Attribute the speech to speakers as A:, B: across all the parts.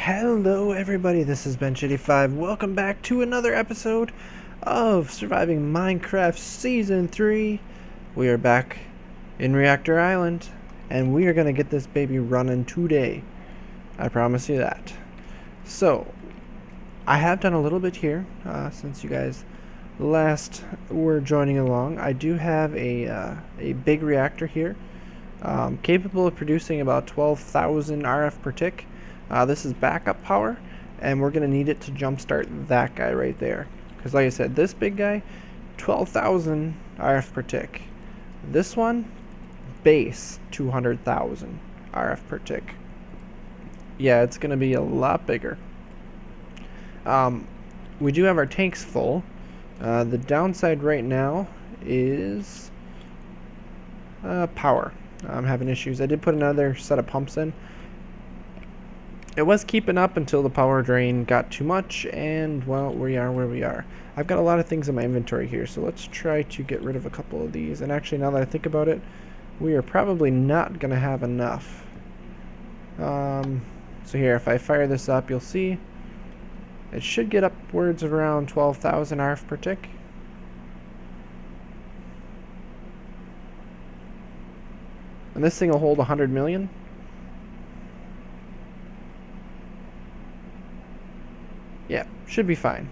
A: Hello everybody, this is Bench85. Welcome back to another episode of Surviving Minecraft Season 3. We are back in Reactor Island, and we are going to get this baby running today. I promise you that. So, I have done a little bit here since you guys last were joining along. I do have a big reactor here, capable of producing about 12,000 RF per tick. This is backup power, and we're going to need it to jumpstart that guy right there. Because like I said, this big guy, 12,000 RF per tick. This one, base 200,000 RF per tick. Yeah, it's going to be a lot bigger. We do have our tanks full. The downside right now is power. I'm having issues. I did put another set of pumps in. It was keeping up until the power drain got too much, and well, we are where we are. I've got a lot of things in my inventory here, so let's try to get rid of a couple of these. And actually, now that I think about it, we are probably not going to have enough. So here, if I fire this up, you'll see it should get upwards of around 12,000 RF per tick. And this thing will hold 100 million. Yeah, should be fine.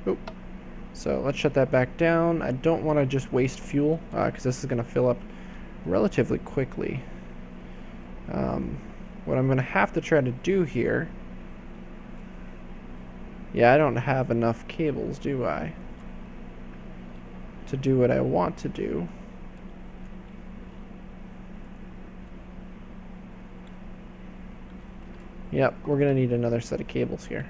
A: Oop. So let's shut that back down. I don't want to just waste fuel because this is going to fill up relatively quickly. What I'm going to have to try to do here... Yeah, I don't have enough cables, do I? To do what I want to do. Yep, we're going to need another set of cables here.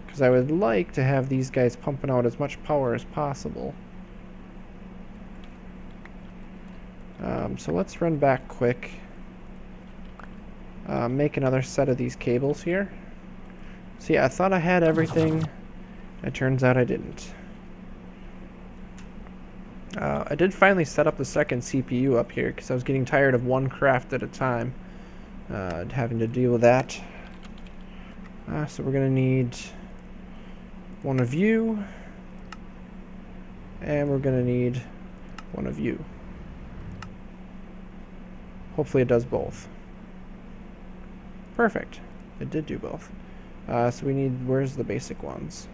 A: Because I would like to have these guys pumping out as much power as possible. So let's run back quick. Make another set of these cables here. See, I thought I had everything. It turns out I didn't. I did finally set up the second CPU up here because I was getting tired of one craft at a time. Having to deal with that. So we're going to need one of you, and we're going to need one of you. Hopefully it does both. Perfect. It did do both. So we need, where's the basic ones?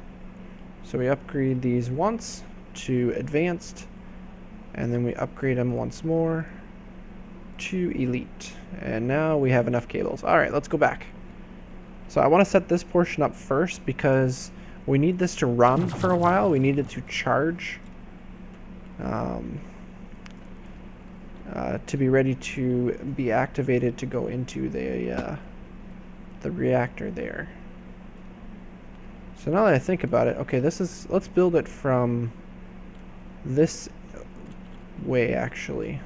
A: So we upgrade these once to advanced, and then we upgrade them once more to elite. And now we have enough cables. Alright, let's go back. So I want to set this portion up first because we need this to run for a while. We need it to charge to be ready to be activated to go into the reactor there. So now that I think about it, okay, this is, let's build it from this way actually.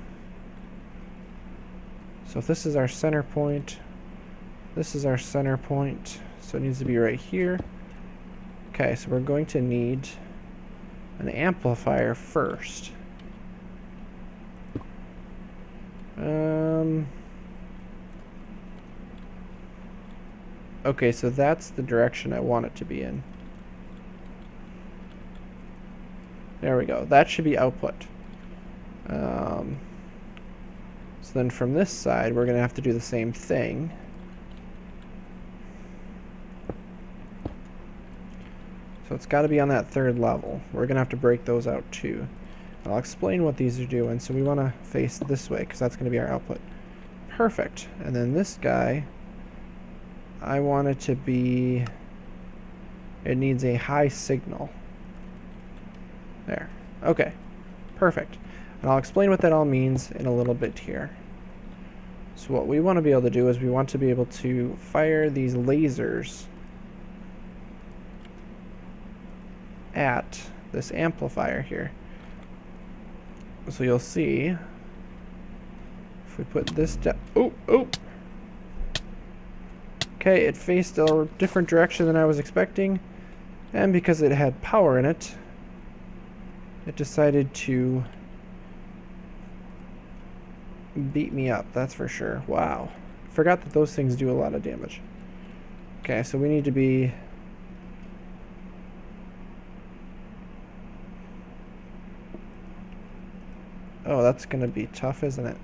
A: So if this is our center point, this is our center point, so it needs to be right here. Okay, so we're going to need an amplifier first. Okay, so that's the direction I want it to be in. There we go. That should be output. So then from this side, we're going to have to do the same thing. So it's got to be on that third level. We're going to have to break those out too. I'll explain what these are doing. So we want to face this way because that's going to be our output. Perfect. And then this guy, I want it to be, it needs a high signal. There. Okay. Perfect. And I'll explain what that all means in a little bit here. So what we want to be able to do is we want to be able to fire these lasers at this amplifier here. So you'll see if we put this down. Oh! Okay, it faced a different direction than I was expecting, and because it had power in it, it decided to beat me up, that's for sure. Wow. Forgot that those things do a lot of damage. Okay, so we need to be... Oh, that's going to be tough, isn't it?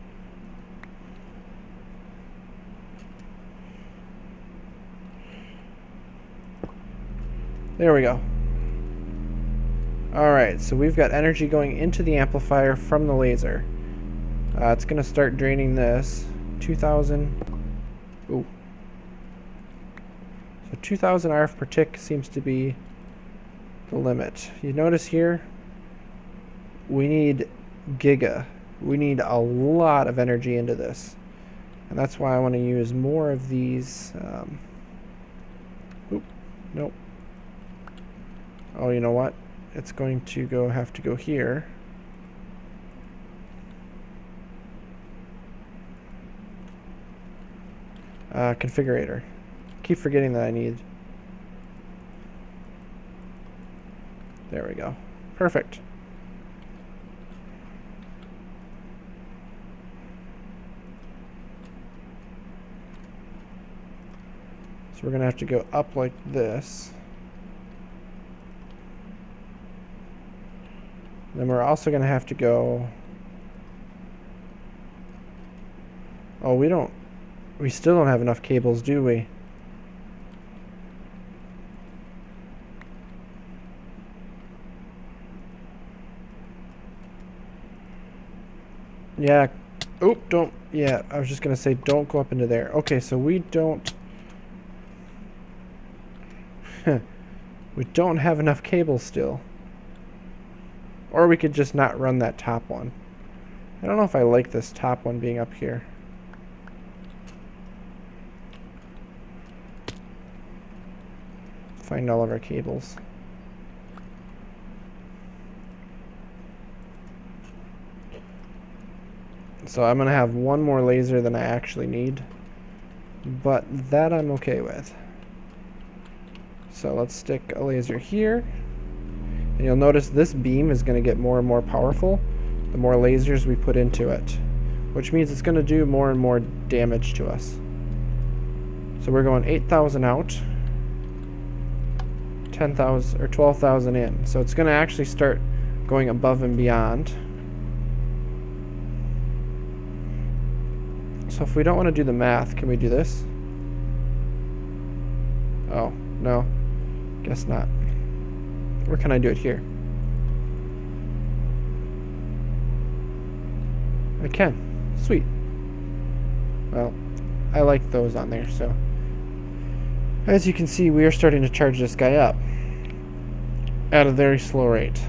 A: There we go. Alright, so we've got energy going into the amplifier from the laser. It's going to start draining this. 2,000. Ooh. So 2,000 RF per tick seems to be the limit. You notice here, we need giga. We need a lot of energy into this. And that's why I want to use more of these. Oop, nope. Oh, you know what? It's going to have to go here. Configurator. Keep forgetting that I need. There we go. Perfect. So we're going to have to go up like this. Then we're also going to have to go... Oh, we still don't have enough cables, do we? Yeah. Oh, don't... Yeah, I was just going to say don't go up into there. Okay, so we don't... we don't have enough cables still. Or we could just not run that top one. I don't know if I like this top one being up here. Find all of our cables. So I'm going to have one more laser than I actually need. But that I'm okay with. So let's stick a laser here. And you'll notice this beam is going to get more and more powerful the more lasers we put into it, which means it's going to do more and more damage to us. So we're going 8,000 out, 10,000 or 12,000 in. So it's going to actually start going above and beyond. So if we don't want to do the math, can we do this? Oh, no. Guess not. Or can I do it here? I can. Sweet. Well, I like those on there, so. As you can see, we are starting to charge this guy up at a very slow rate.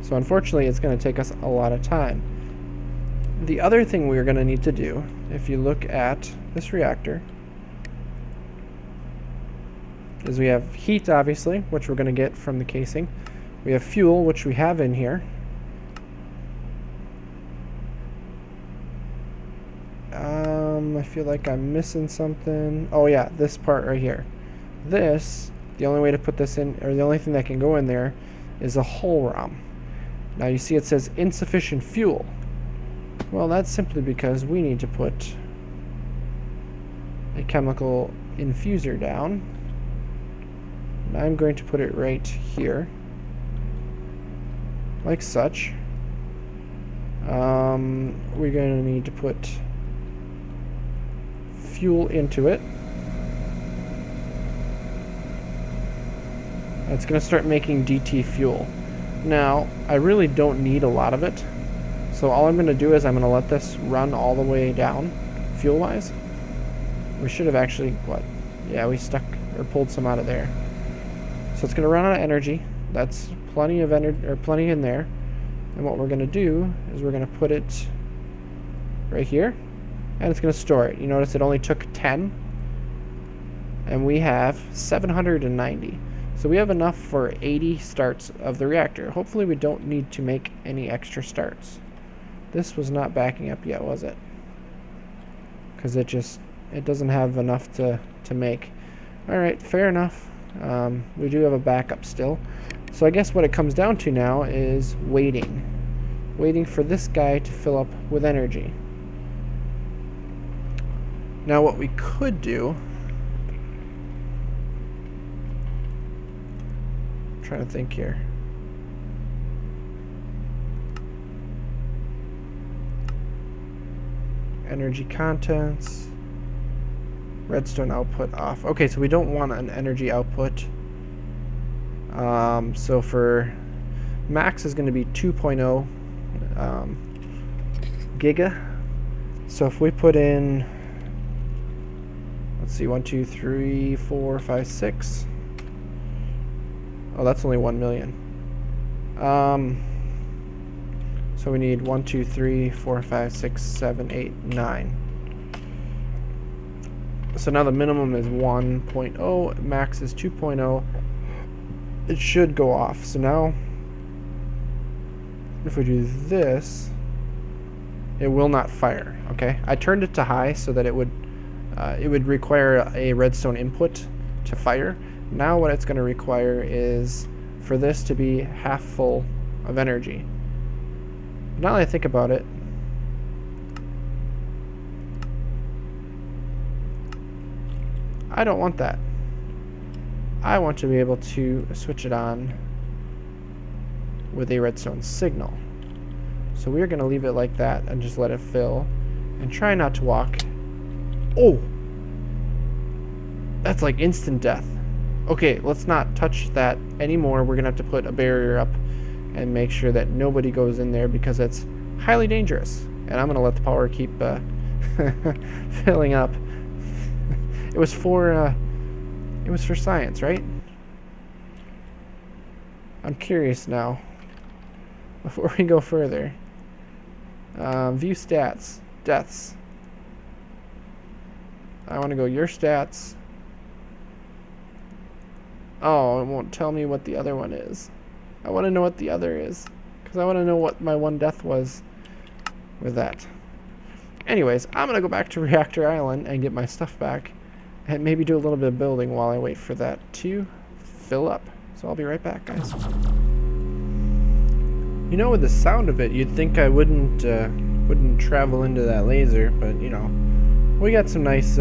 A: So unfortunately, it's going to take us a lot of time. The other thing we're going to need to do, if you look at this reactor, is we have heat, obviously, which we're going to get from the casing. We have fuel, which we have in here. I feel like I'm missing something. Oh yeah, this part right here. This, the only way to put this in, or the only thing that can go in there, is a hull ROM. Now you see it says insufficient fuel. Well, that's simply because we need to put a chemical infuser down. And I'm going to put it right here, like such. We're going to need to put fuel into it. It's going to start making DT fuel. Now, I really don't need a lot of it. So all I'm going to do is I'm going to let this run all the way down, fuel-wise. We should have actually, what? Yeah, we stuck or pulled some out of there. So it's going to run out of energy. That's plenty of energy, or plenty in there. And what we're going to do is we're going to put it right here, and it's going to store it. You notice it only took 10, and we have 790. So we have enough for 80 starts of the reactor. Hopefully we don't need to make any extra starts. This was not backing up yet, was it? Because it doesn't have enough to make. Alright, fair enough. We do have a backup still. So I guess what it comes down to now is waiting. Waiting for this guy to fill up with energy. Now what we could do, I'm trying to think here. Energy contents, redstone output off. Okay, so we don't want an energy output. So for max is going to be 2.0 giga. So if we put in, let's see, 1, 2, 3, 4, 5, 6. Oh, that's only 1 million. So we need 1, 2, 3, 4, 5, 6, 7, 8, 9. So now the minimum is 1.0, max is 2.0. It should go off. So now, if we do this, it will not fire. Okay, I turned it to high so that it would require a redstone input to fire. Now what it's going to require is for this to be half full of energy. Now that I think about it, I don't want that. I want to be able to switch it on with a redstone signal. So we're going to leave it like that and just let it fill and try not to walk. Oh! That's like instant death. Okay, let's not touch that anymore. We're going to have to put a barrier up and make sure that nobody goes in there because it's highly dangerous. And I'm going to let the power keep filling up. It was for science, right? I'm curious now. Before we go further, view stats, deaths. I want to go your stats. Oh, it won't tell me what the other one is. I want to know what the other is, because I want to know what my one death was with that. Anyways, I'm going to go back to Reactor Island and get my stuff back, and maybe do a little bit of building while I wait for that to fill up. So I'll be right back, guys. You know, with the sound of it, you'd think I wouldn't travel into that laser, but you know, we got some nice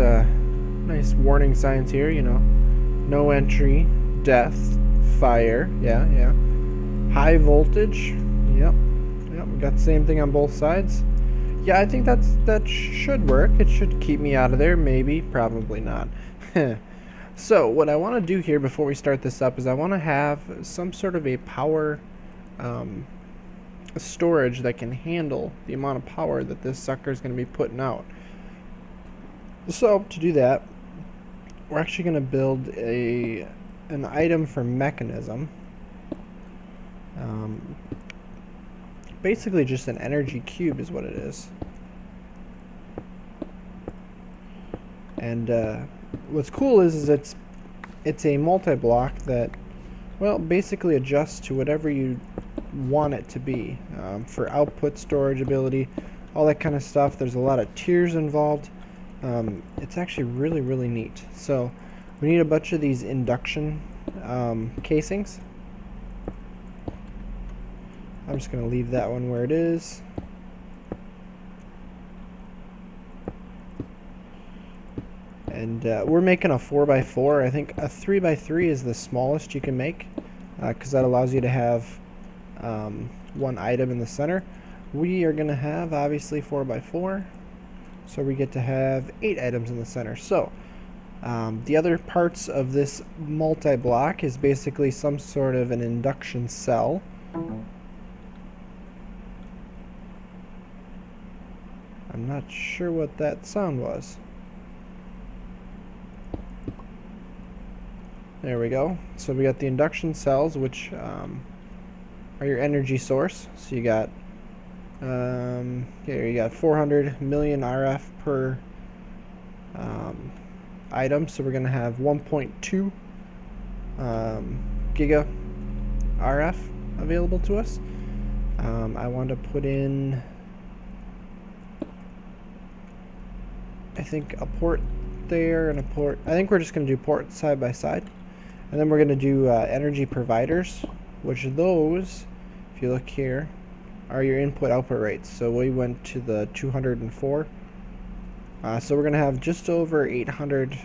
A: warning signs here. You know, no entry, death, fire. Yeah. High voltage. Yep. We got the same thing on both sides. Yeah, I think that should work. It should keep me out of there. Maybe, probably not. So what I want to do here before we start this up is I want to have some sort of a power storage that can handle the amount of power that this sucker is going to be putting out. So to do that, we're actually going to build an item for mechanism. Basically just an energy cube is what it is. And what's cool is it's a multi-block that, well, basically adjusts to whatever you want it to be, for output, storage ability, all that kind of stuff. There's a lot of tiers involved. It's actually really neat. So we need a bunch of these induction casings. I'm just going to leave that one where it is. And we're making a 4x4. I think a 3x3 is the smallest you can make, because that allows you to have one item in the center. We are going to have, obviously, 4x4. So we get to have 8 items in the center. So the other parts of this multi-block is basically some sort of an induction cell. I'm not sure what that sound was. There we go. So we got the induction cells, which are your energy source. So you got here you got 400 million RF per item. So we're going to have 1.2 giga RF available to us. I want to put in, I think, a port there and a port. I think we're just going to do ports side by side. And then we're going to do energy providers, which those, if you look here, are your input-output rates. So we went to the 204 So we're going to have just over 800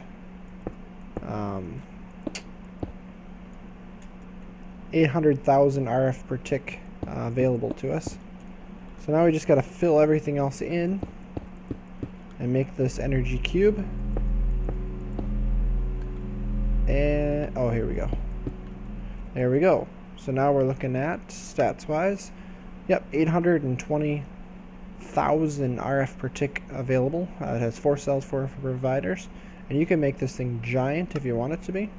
A: 800,000 RF per tick available to us. So now we just got to fill everything else in and make this energy cube. And oh, here we go. There we go. So now we're looking at stats wise. Yep, 820,000 RF per tick available. It has 4 cells, 4 providers, and you can make this thing giant if you want it to be.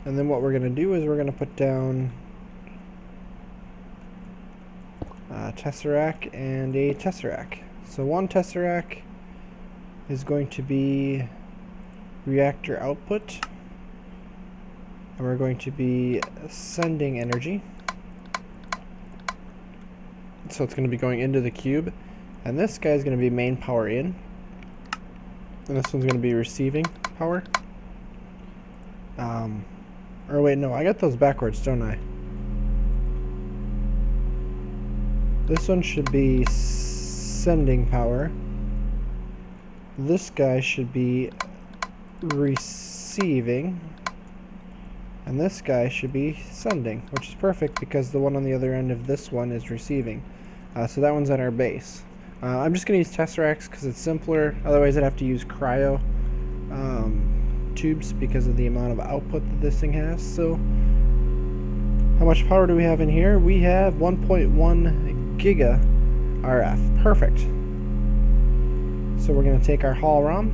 A: And then what we're going to do is we're going to put down a tesseract and a tesseract. So one tesseract is going to be reactor output, and we're going to be sending energy. So it's going to be going into the cube, and this guy is going to be main power in, and this one's going to be receiving power. Or wait, no, I got those backwards, don't I? This one should be sending power. This guy should be receiving. And this guy should be sending, which is perfect because the one on the other end of this one is receiving. So that one's at our base. I'm just going to use tesseracts because it's simpler. Otherwise I'd have to use cryo tubes because of the amount of output that this thing has. So how much power do we have in here? We have 1.1 giga RF. Perfect. So we're going to take our Hall ROM.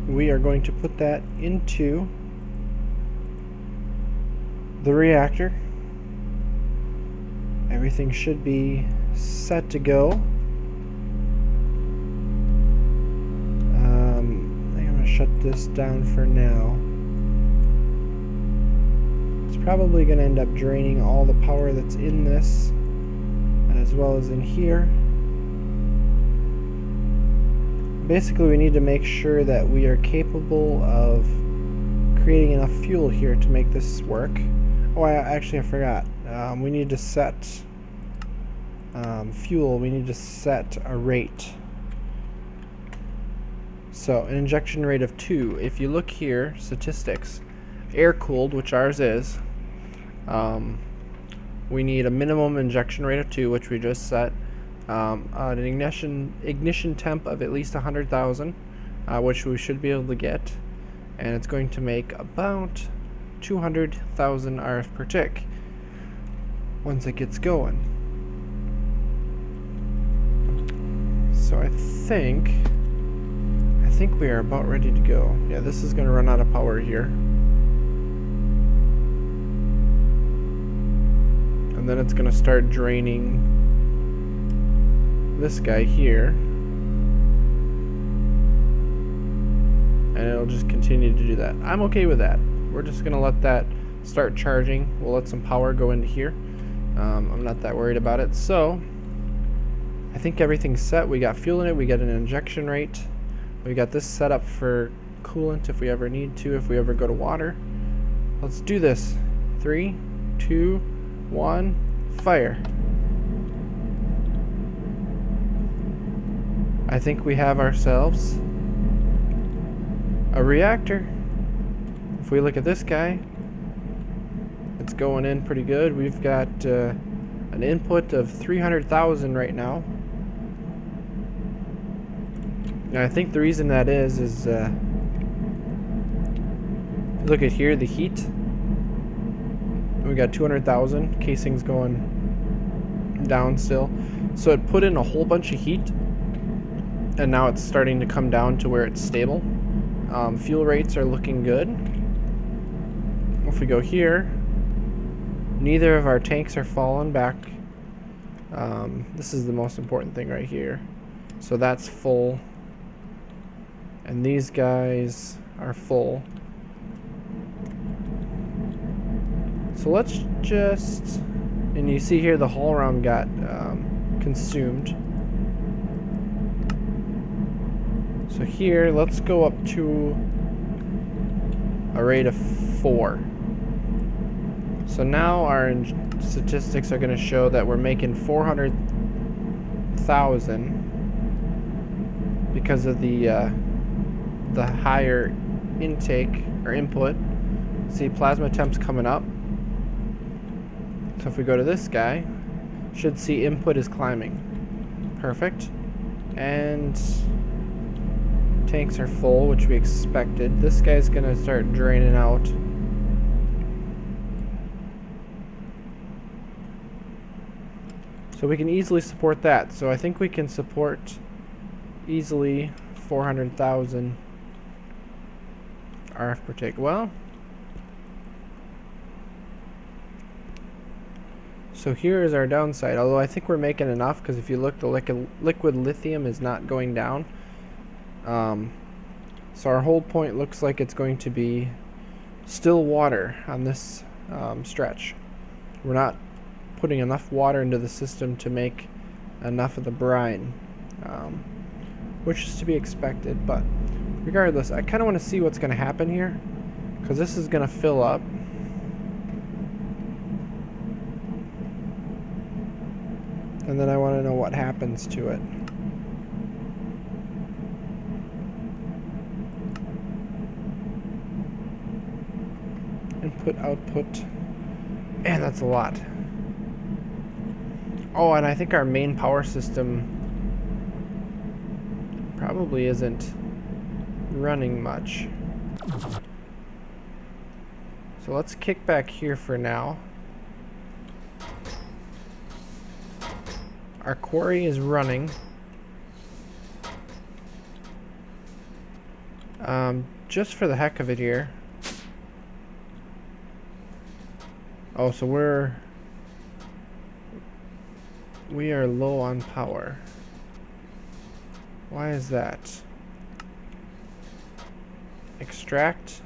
A: We are going to put that into the reactor. Everything should be set to go. Shut this down for now. It's probably going to end up draining all the power that's in this as well as in here. Basically, we need to make sure that we are capable of creating enough fuel here to make this work. Oh, I forgot. We need to set fuel. We need to set a rate. So an injection rate of 2. If you look here, statistics, air-cooled, which ours is, we need a minimum injection rate of 2, which we just set, an ignition temp of at least 100,000, which we should be able to get, and it's going to make about 200,000 RF per tick once it gets going. So I think we are about ready to go. Yeah, this is going to run out of power here. And then it's going to start draining this guy here. And it'll just continue to do that. I'm okay with that. We're just going to let that start charging. We'll let some power go into here. I'm not that worried about it. So, I think everything's set. We got fuel in it. We got an injection rate. We got this set up for coolant if we ever need to, if we ever go to water. Let's do this. 3, 2, 1, fire. I think we have ourselves a reactor. If we look at this guy, it's going in pretty good. We've got an input of 300,000 right now. And I think the reason that is look at here, the heat. We got 200,000 casings going down still. So it put in a whole bunch of heat, and now it's starting to come down to where it's stable. Fuel rates are looking good. If we go here, neither of our tanks are falling back. This is the most important thing right here. So that's full. And these guys are full. So let's just, and you see here the Hall ROM got consumed. So here, let's go up to a rate of 4. So now our statistics are going to show that we're making 400,000 because of the higher intake or input. See, plasma temp's coming up. So if we go to this guy, should see input is climbing. Perfect. And tanks are full, which we expected. This guy's gonna start draining out. So we can easily support that. So I think we can support easily 400,000 RF per tick. Well, so here is our downside, although I think we're making enough, because if you look, the liquid lithium is not going down. So our hold point looks like it's going to be still water on this stretch. We're not putting enough water into the system to make enough of the brine, which is to be expected. But regardless, I kind of want to see what's going to happen here, because this is going to fill up. And then I want to know what happens to it. Input, output. Man, that's a lot. Oh, and I think our main power system probably isn't running much. So let's kick back here for now. Our quarry is running. Just for the heck of it here. Oh, so we are low on power. Why is that? Extract.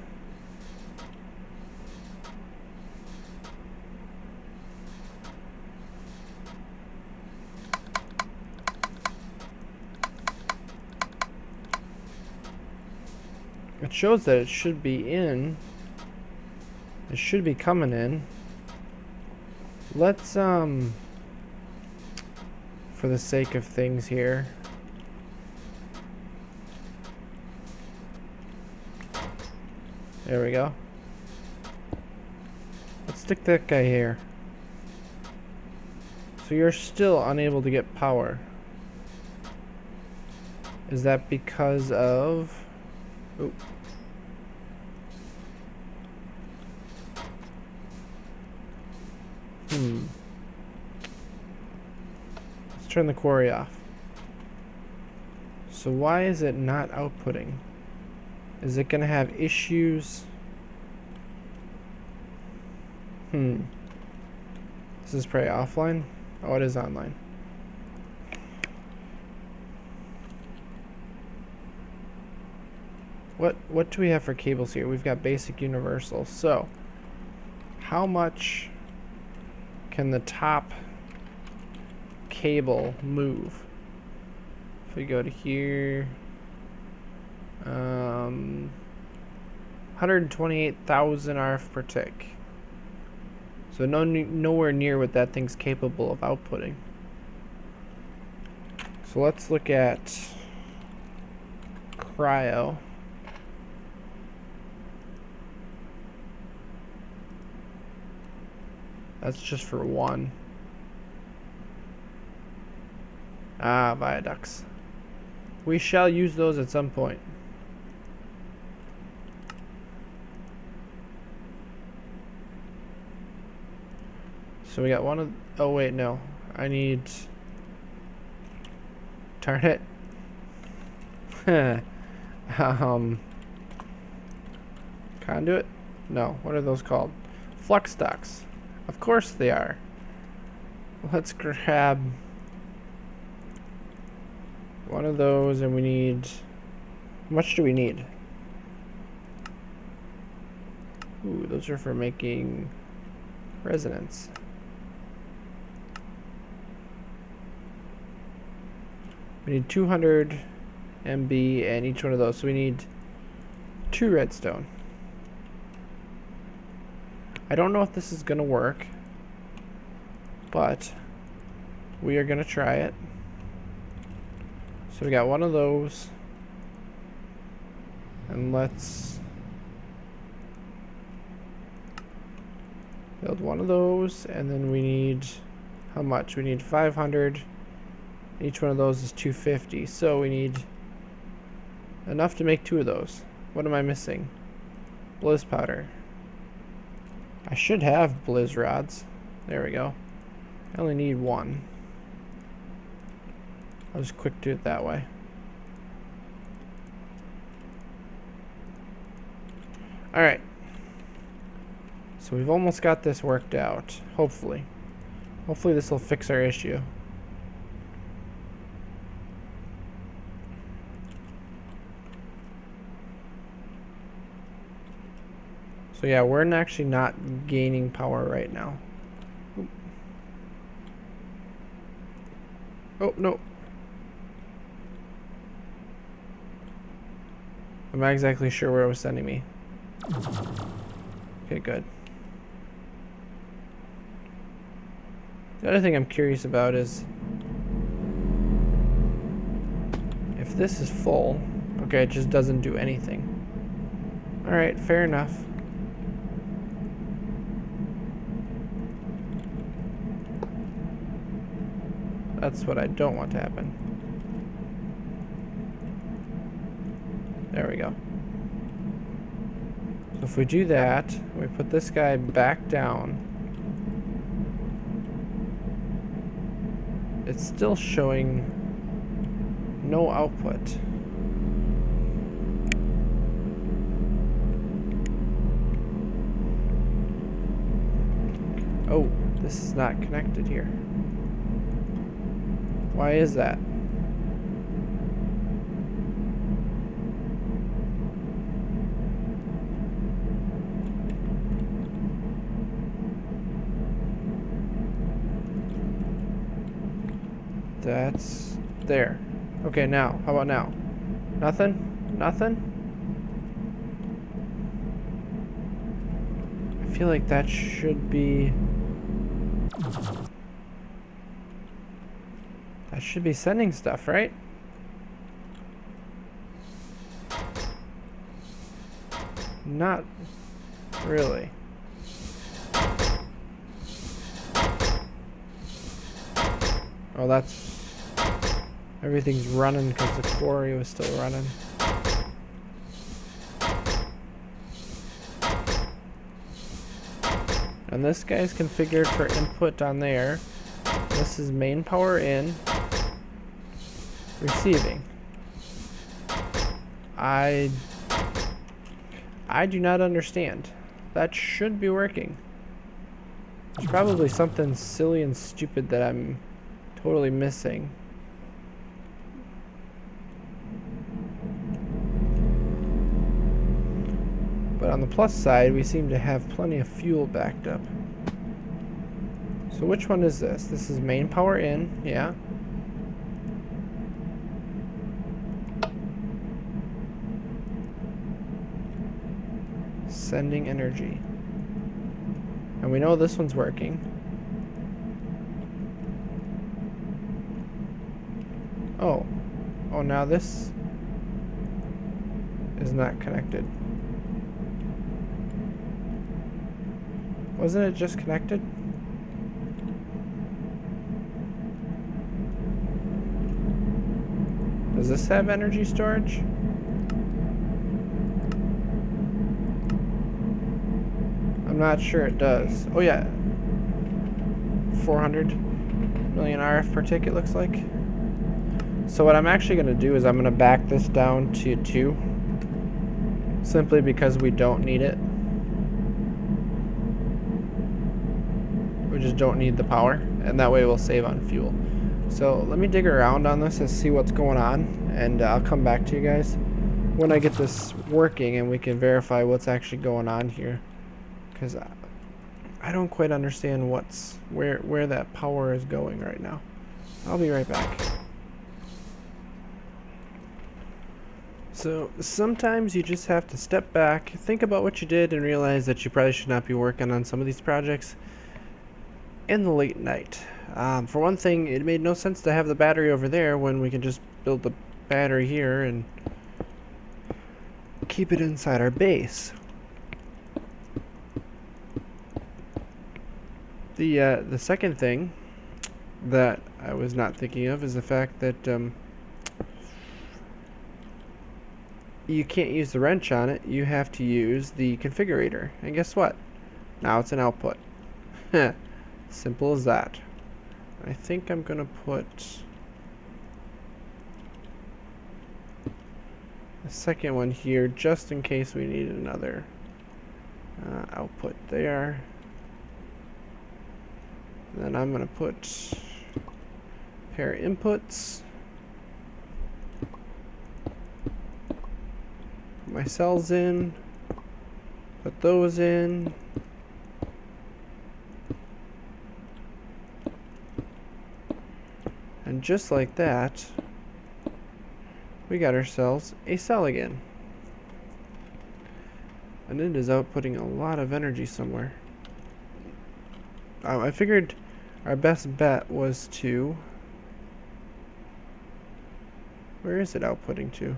A: It shows that it should be in. It should be coming in. Let's for the sake of things here, there we go. Let's stick that guy here. So you're still unable to get power. Is that because of... Ooh. Let's turn the quarry off. So why is it not outputting? Is it going to have issues? This is probably offline. Oh, it is online. What do we have for cables here? We've got basic universal. So how much can the top cable move? If we go to here, 128,000 RF per tick. So nowhere near what that thing's capable of outputting. So let's look at cryo. That's just for one. Ah, viaducts. We shall use those at some point. So we got one of... Oh, wait, no. I need... Darn it. Conduit? No. What are those called? Flux ducts. Of course they are. Let's grab one of those, and we need... How much do we need? Ooh, those are for making resonance. We need 200 MB and each one of those, so we need 2 redstone. I don't know if this is gonna work, but we are gonna try it. So we got one of those, and let's build one of those, and then we need, how much? We need 500. Each one of those is 250, so we need enough to make 2 of those. What am I missing? Blizz powder. I should have blizz rods. There we go. I only need 1. I'll just quick do it that way. Alright. So we've almost got this worked out. Hopefully. Hopefully this will fix our issue. So yeah, we're actually not gaining power right now. Oop. Oh, no. I'm not exactly sure where it was sending me. Okay, good. The other thing I'm curious about is if this is full, okay, it just doesn't do anything. Alright, fair enough. That's what I don't want to happen. There we go. So if we do that, we put this guy back down. It's still showing no output. Oh, this is not connected here. Why is that? That's there. Okay, now. How about now? Nothing? Nothing? I feel like that should be... That should be sending stuff, right? Not really. Oh, that's... Everything's running because the quarry was still running. And this guy's configured for input on there. This is main power in. Receiving. I do not understand. That should be working. There's probably something silly and stupid that I'm totally missing. But on the plus side, we seem to have plenty of fuel backed up. So which one is this? This is main power in, yeah. Sending energy. And we know this one's working. Oh. Oh, now this is not connected. Wasn't it just connected? Does this have energy storage? I'm not sure it does. Oh yeah. 400 million RF per tick it looks like. So what I'm actually going to do is I'm going to back this down to 2. Simply because we don't need it. We just don't need the power, and that way we'll save on fuel. So let me dig around on this and see what's going on, and I'll come back to you guys when I get this working and we can verify what's actually going on here, because I don't quite understand where that power is going right now. I'll be right back. So sometimes you just have to step back, think about what you did, and realize that you probably should not be working on some of these projects in the late night. For one thing, it made no sense to have the battery over there when we can just build the battery here and keep it inside our base. The second thing that I was not thinking of is the fact that you can't use the wrench on it. You have to use the configurator. And guess what? Now it's an output. Simple as that. I think I'm gonna put a second one here just in case we need another output there. And then I'm gonna put pair inputs. Put my cells in. Put those in. And just like that, we got ourselves a cell again. And it is outputting a lot of energy somewhere. I figured our best bet was to... Where is it outputting to?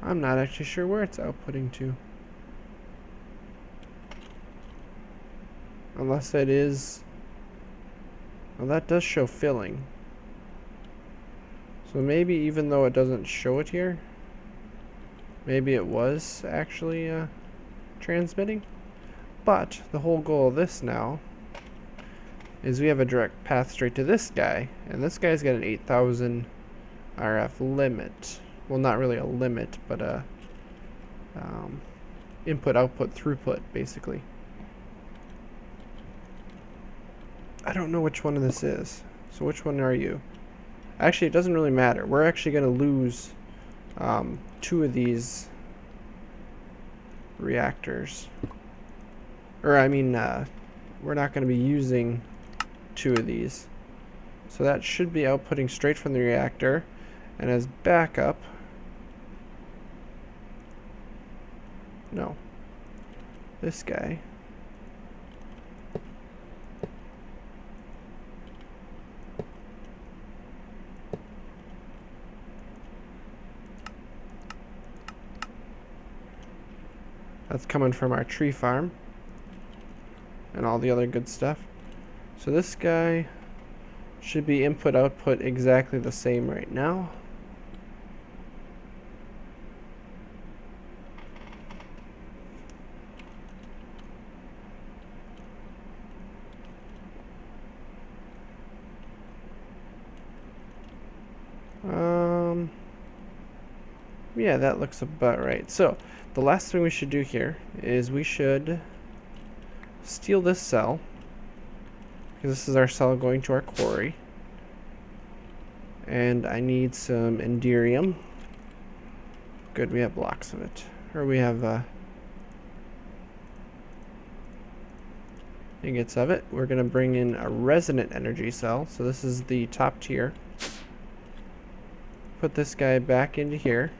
A: I'm not actually sure where it's outputting to. Unless it is... Well, that does show filling. So maybe even though it doesn't show it here, maybe it was actually transmitting. But the whole goal of this now is we have a direct path straight to this guy. And this guy's got an 8,000 RF limit. Well, not really a limit, but a input-output throughput, basically. I don't know which one of this is. So which one are you? Actually, it doesn't really matter. We're actually going to lose 2 of these reactors. Or, I mean, we're not going to be using 2 of these. So that should be outputting straight from the reactor. And as backup... No. This guy. That's coming from our tree farm. And all the other good stuff. So this guy should be input-output exactly the same right now. Yeah, that looks about right. So, the last thing we should do here is we should steal this cell, because this is our cell going to our quarry. And I need some enderium. Good, we have blocks of it. Or we have ingots of it. We're going to bring in a resonant energy cell. So this is the top tier. Put this guy back into here.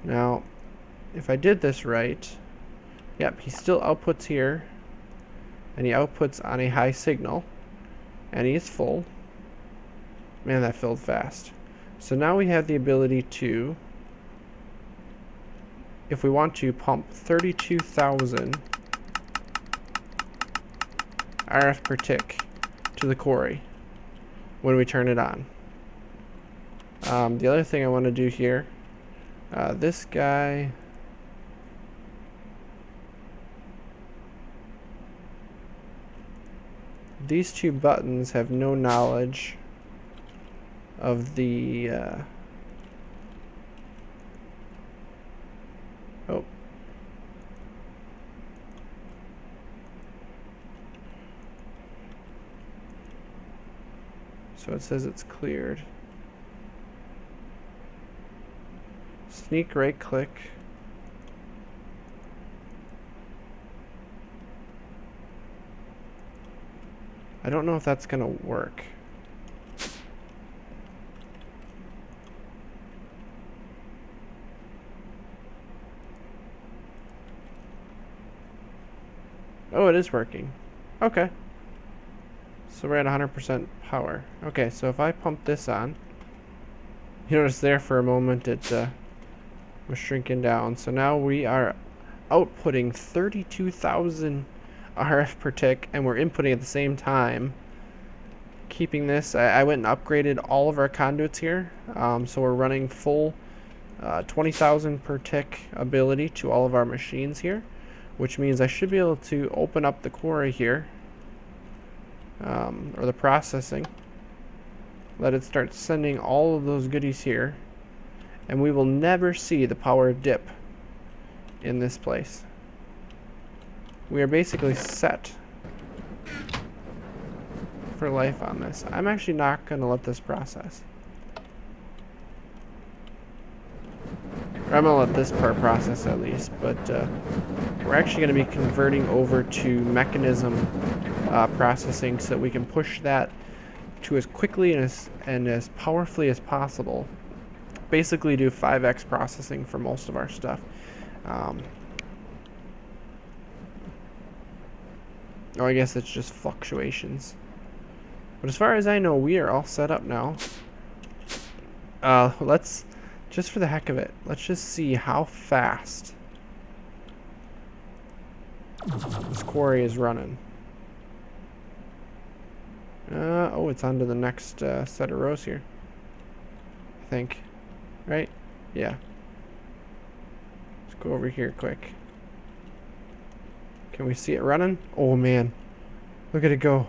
A: Now, if I did this right, yep, he still outputs here, and he outputs on a high signal, and he is full. Man, that filled fast. So now we have the ability to, if we want to, pump 32,000 RF per tick to the quarry when we turn it on. The other thing I want to do here, this guy, these 2 buttons have no knowledge of the oh, so it says it's cleared. Sneak right click. I don't know if that's gonna work. Oh, it is working. Okay. So we're at 100% power. Okay, so if I pump this on, you notice there for a moment it was shrinking down. So now we are outputting 32,000 RF per tick, and we're inputting at the same time. Keeping this, I went and upgraded all of our conduits here. So we're running full 20,000 per tick ability to all of our machines here, which means I should be able to open up the quarry here, or the processing, let it start sending all of those goodies here, and we will never see the power dip in this place. We are basically set for life on this. I'm actually not going to let this process. Or I'm going to let this part process at least, but we're actually going to be converting over to mechanism processing so that we can push that to as quickly and as powerfully as possible. Basically do 5x processing for most of our stuff. Oh, I guess it's just fluctuations. But as far as I know, we are all set up now. Let's, just for the heck of it, let's just see how fast this quarry is running. Oh, it's on to the next set of rows here, I think. Right? Yeah. Let's go over here quick. Can we see it running? Oh man, look at it go.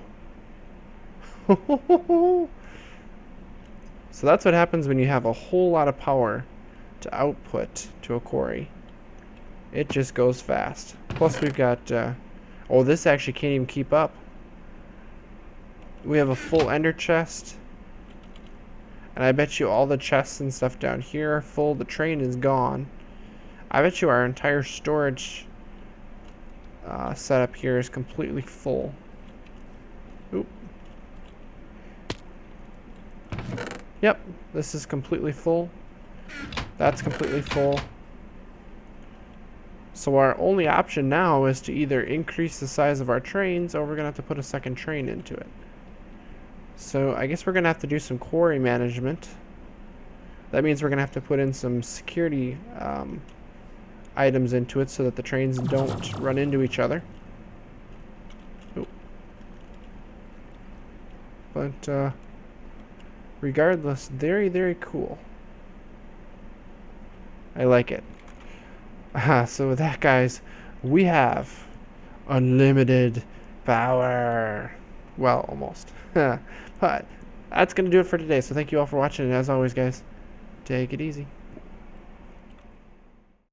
A: So that's what happens when you have a whole lot of power to output to a quarry. It just goes fast. Plus we've got, oh, this actually can't even keep up. We have a full ender chest. And I bet you all the chests and stuff down here are full. The train is gone. I bet you our entire storage setup here is completely full. Oop. Yep, this is completely full. That's completely full. So our only option now is to either increase the size of our trains, or we're going to have to put a second train into it. So I guess we're going to have to do some quarry management. That means we're going to have to put in some security items into it so that the trains don't run into each other. Oop. But regardless, very, very cool. I like it. So with that, guys, we have unlimited power. Well, almost. But that's going to do it for today. So thank you all for watching. And as always, guys, take it easy.